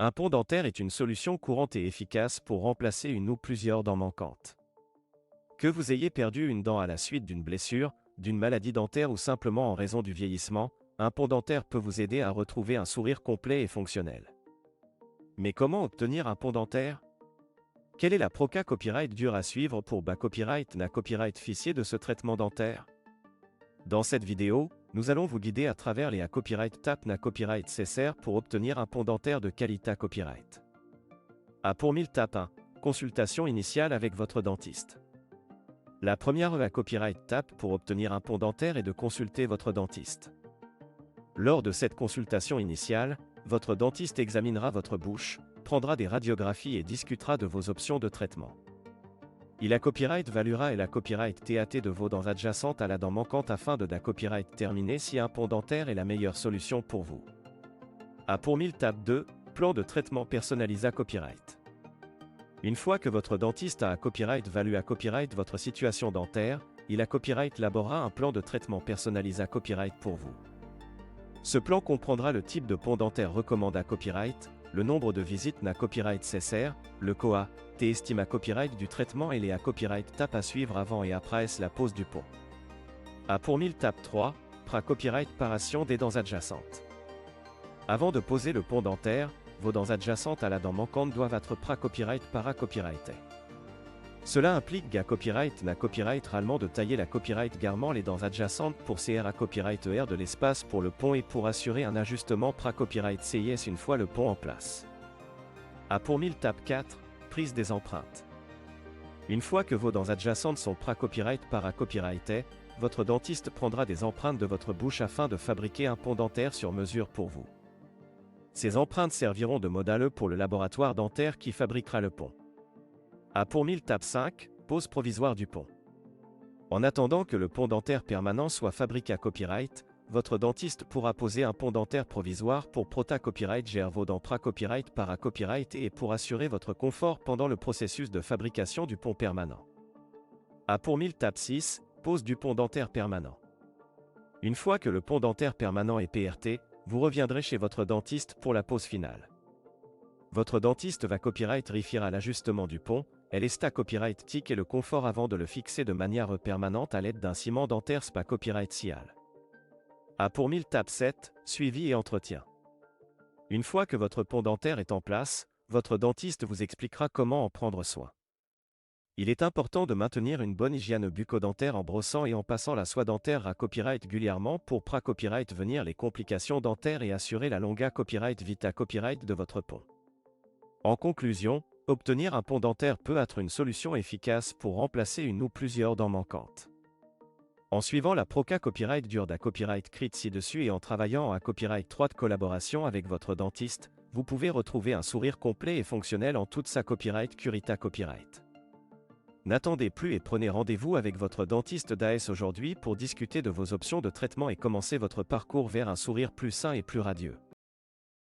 Un pont dentaire est une solution courante et efficace pour remplacer une ou plusieurs dents manquantes. Que vous ayez perdu une dent à la suite d'une blessure, d'une maladie dentaire ou simplement en raison du vieillissement, un pont dentaire peut vous aider à retrouver un sourire complet et fonctionnel. Mais comment obtenir un pont dentaire? Quelle est la Proca Copyright dure à suivre pour copyright na copyright ficier de ce traitement dentaire? Dans cette vidéo, nous allons vous guider à travers les copyright tap na copyright cessaire pour obtenir un pont dentaire de qualité copyright. A pour 1000 tap 1. Consultation initiale avec votre dentiste. La première copyright tap pour obtenir un pont dentaire est de consulter votre dentiste. Lors de cette consultation initiale, votre dentiste examinera votre bouche, prendra des radiographies et discutera de vos options de traitement. Il a copyright valuera et la copyright TAT de vos dents adjacentes à la dent manquante afin de copyright terminer si un pont dentaire est la meilleure solution pour vous. A pour 1000 tap 2, plan de traitement personnalisé copyright. Une fois que votre dentiste a copyright valu copyright votre situation dentaire, il a copyright élaborera un plan de traitement personnalisé copyright pour vous. Ce plan comprendra le type de pont dentaire recommandé à copyright, le nombre de visites na copyright cessaire, le COA, estime copyright du traitement et les copyright tap à suivre avant et après la pose du pont. A pour 1000 tap 3, copyright paration des dents adjacentes. Avant de poser le pont dentaire, vos dents adjacentes à la dent manquante doivent être copyright copyrighté. Cela implique copyright na copyright réellement de tailler la copyright garement les dents adjacentes pour CR copyright ER de l'espace pour le pont et pour assurer un ajustement copyright CIS une fois le pont en place. A pour 1000 tap 4, prise des empreintes. Une fois que vos dents adjacentes sont copyright copyrighté, votre dentiste prendra des empreintes de votre bouche afin de fabriquer un pont dentaire sur mesure pour vous. Ces empreintes serviront de modèle pour le laboratoire dentaire qui fabriquera le pont. A pour 1000 tap 5, pose provisoire du pont. En attendant que le pont dentaire permanent soit fabriqué à copyright, votre dentiste pourra poser un pont dentaire provisoire pour copyright gère vos dents copyright copyright et pour assurer votre confort pendant le processus de fabrication du pont permanent. A pour 1000 tap 6, pose du pont dentaire permanent. Une fois que le pont dentaire permanent est PRT, vous reviendrez chez votre dentiste pour la pose finale. Votre dentiste va copyright vérifiera l'ajustement du pont, elle est copyright TIC et le confort avant de le fixer de manière permanente à l'aide d'un ciment dentaire copyright SIAL. A pour 1000 tap 7, suivi et entretien. Une fois que votre pont dentaire est en place, votre dentiste vous expliquera comment en prendre soin. Il est important de maintenir une bonne hygiène bucco-dentaire en brossant et en passant la soie dentaire à copyright régulièrement pour copyright venir les complications dentaires et assurer la longue copyright vita copyright de votre pont. En conclusion, obtenir un pont dentaire peut être une solution efficace pour remplacer une ou plusieurs dents manquantes. En suivant la Proca Copyright dure copyright crit ci-dessus et en travaillant à copyright 3 de collaboration avec votre dentiste, vous pouvez retrouver un sourire complet et fonctionnel en toute sa copyright curita copyright. N'attendez plus et prenez rendez-vous avec votre dentiste d'AS aujourd'hui pour discuter de vos options de traitement et commencer votre parcours vers un sourire plus sain et plus radieux.